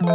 Я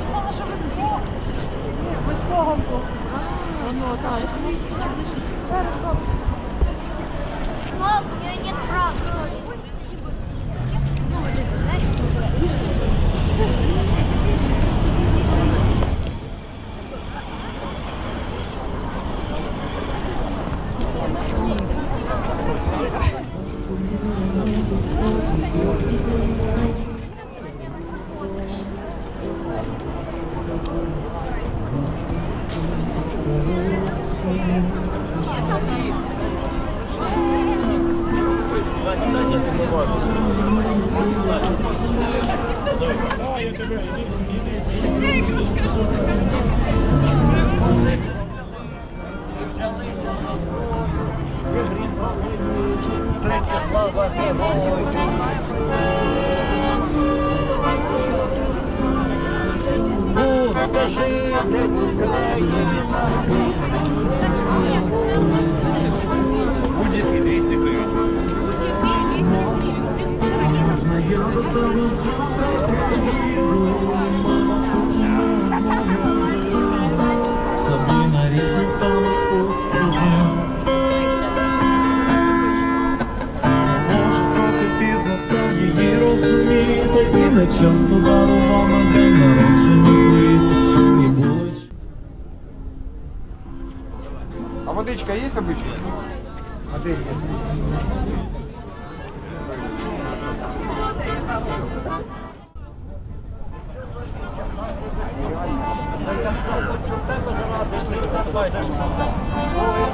думала, що без погонку. Воно, так. Зараз бабушка. Мам, у нее нет прав. Ну, вот это, знаешь, Будете жити Україна. Будет и 200 гривен. Часто дарував на день народження квіти і булочки. А водичка есть обычно? Модель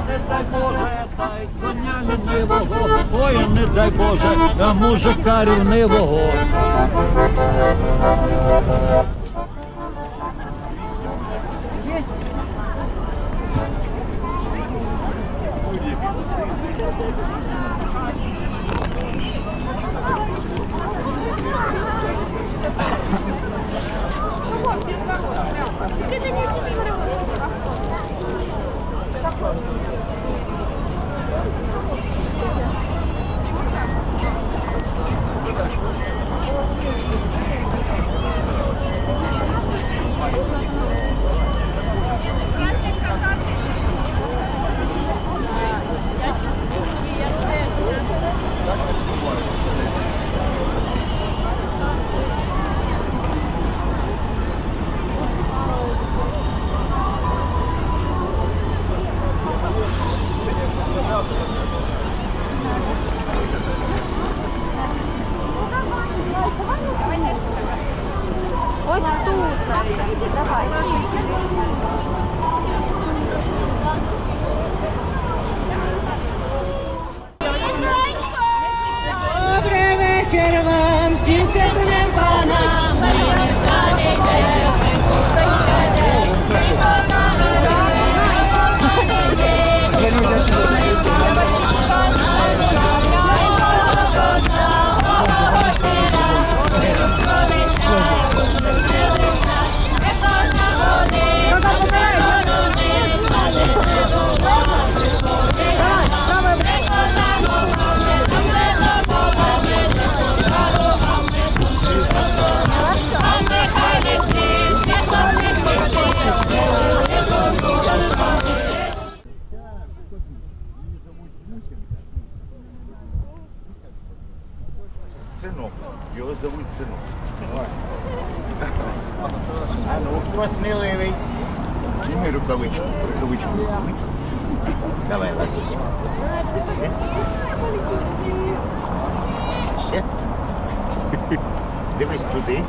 Не дай Боже, дай коня лінивого, ой, не дай Боже, а мужика рівнивого. зовуть синок. А ну, хто сміливий? Зніми рукавичку. Давай, Ладочка. Ще. Дивись туди.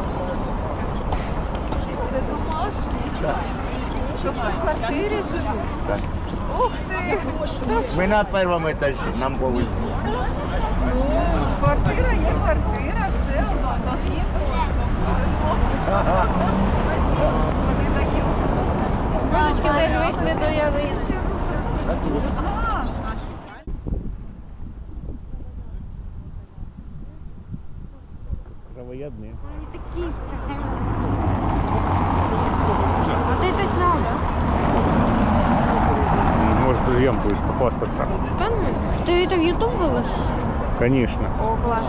Це домашній. Що в квартирі живуть? Так. Ух ти! Ми на першому етажі, нам повезло. Квартира є квартира, все, дохід. Вони такі. Бабочки, де ж вийшли до ялинки? Травоядные. Они такие. А ты это снял, да? Может, друзьям будешь похвастаться. Да ну. Ты это в YouTube выложишь? Конечно. О, класс.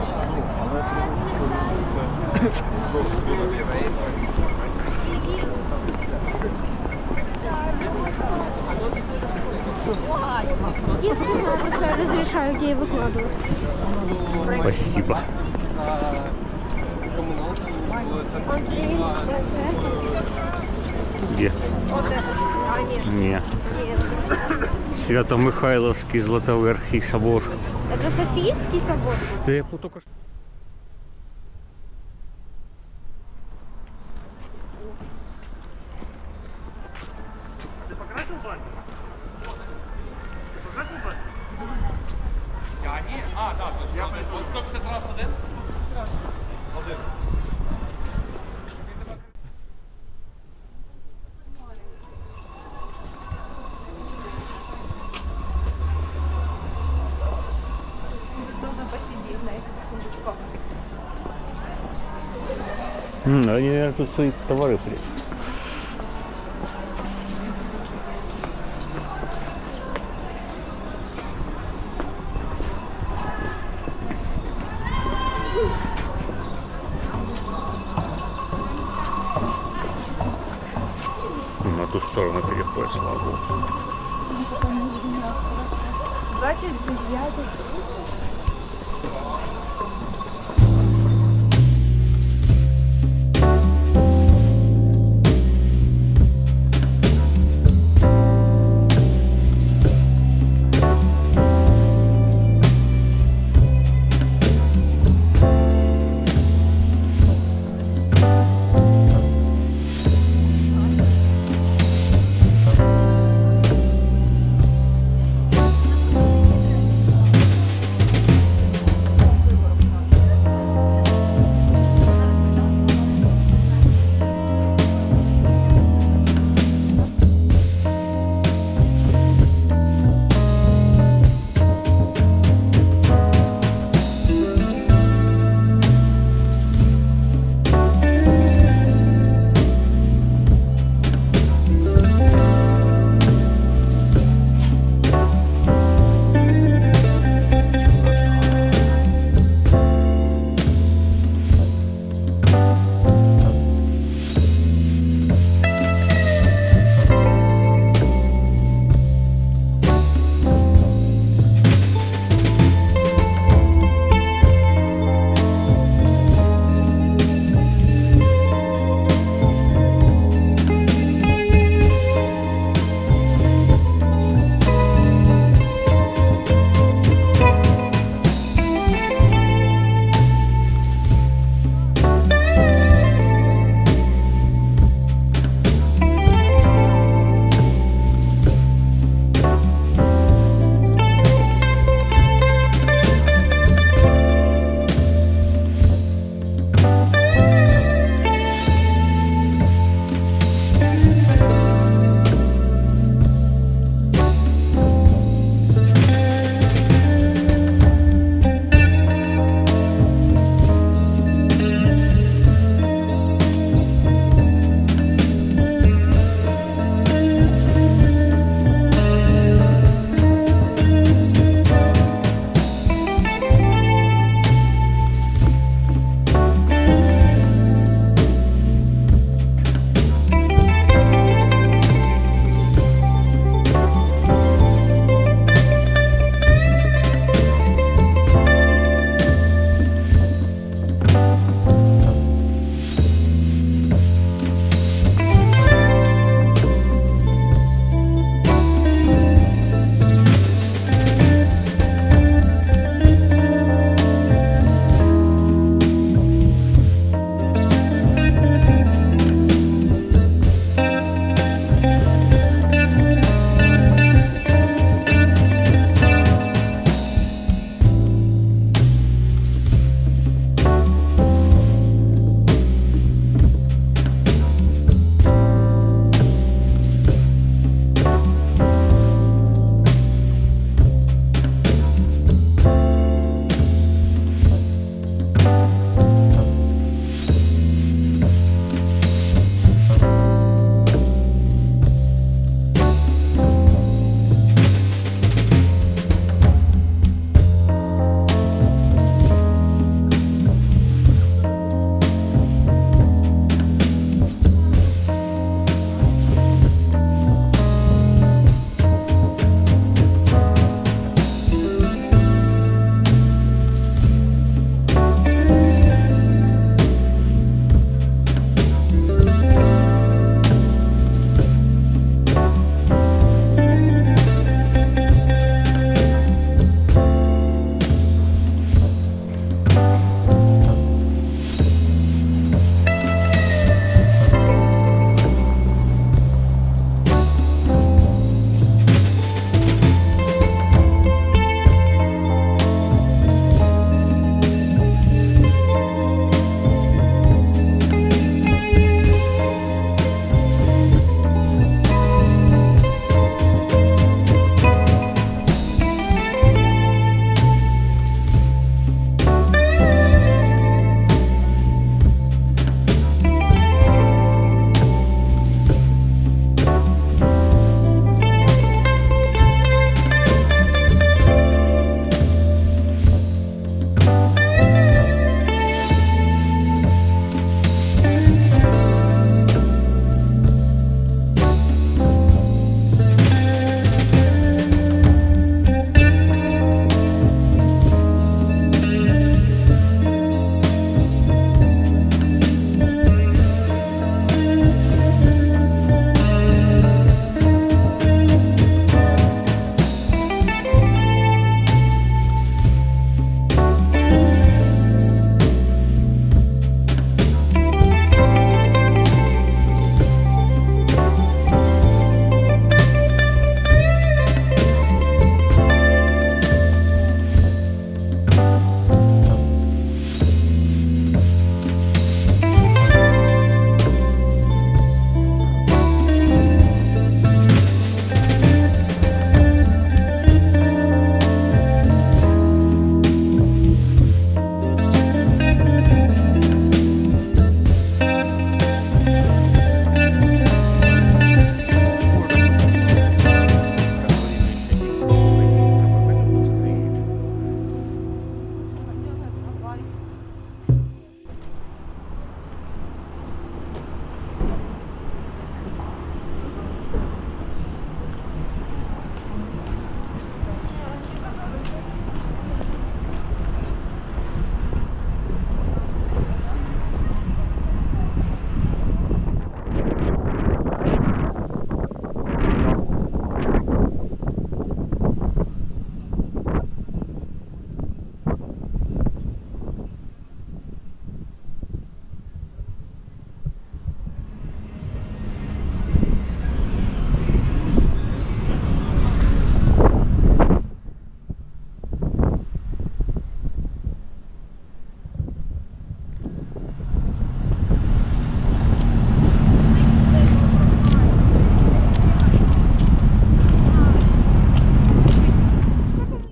Если надо, я разрешаю ей выкладывать. Спасибо. Где? Вот это. А, нет. Нет. Нет. Свято-Михайловский Златоверхий собор. Это Софіївський собор? Да я только что... Ты покрасил баню? Ты покрасил баню? Я не. А, да, точно. Он 150 раз один? Один. Удобно посидеть на этих сундучках. Они, наверное, тут свои товары прячут. На ту сторону переходит, слава богу. Братья, дядя.